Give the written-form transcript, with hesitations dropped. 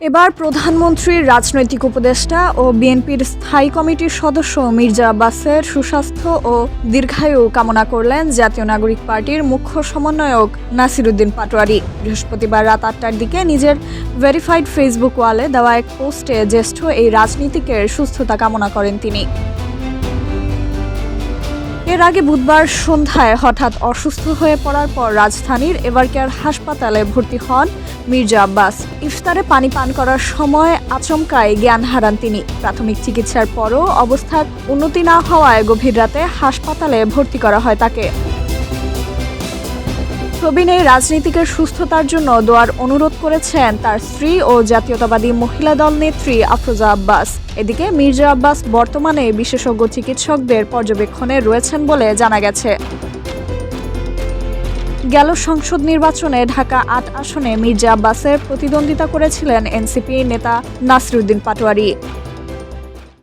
এবার প্রধানমন্ত্রীর রাজনৈতিক উপদেষ্টা ও বিএনপির স্থায়ী কমিটির সদস্য মির্জা আব্বাসের সুস্বাস্থ্য ও দীর্ঘায়ু কামনা করলেন জাতীয় নাগরিক পার্টির মুখ্য সমন্বয়ক নাসিরুদ্দিন পাটোয়ারি। বৃহস্পতিবার রাত ৮টার দিকে নিজের ভেরিফাইড ফেসবুক ওয়ালে দেওয়া এক পোস্টে জ্যেষ্ঠ এই রাজনীতিকের সুস্থতা কামনা করেন তিনি। এর আগে বুধবার সন্ধ্যায় হঠাৎ অসুস্থ হয়ে পড়ার পর রাজধানীর এভারকেয়ার হাসপাতালে ভর্তি হন মির্জা আব্বাস। ইফতারে পানি পান করার সময় আচমকাই জ্ঞান হারান তিনি। প্রাথমিক চিকিৎসার পরও অবস্থার উন্নতি না হওয়ায় গভীর রাতে হাসপাতালে ভর্তি করা হয় তাকে। প্রবীণ এই রাজনীতিকের সুস্থতার জন্য দোয়ার অনুরোধ করেছেন তার স্ত্রী ও জাতীয়তাবাদী মহিলা দল নেত্রী আফরোজা আব্বাস। এদিকে মির্জা আব্বাস বর্তমানে বিশেষজ্ঞ চিকিৎসকদের পর্যবেক্ষণে রয়েছেন বলে জানা গেছে। গেল সংসদ নির্বাচনে ঢাকা ৮ আসনে মির্জা আব্বাসের প্রতিদ্বন্দ্বিতা করেছিলেন এনসিপি নেতা নাসিরুদ্দিন পাটোয়ারি।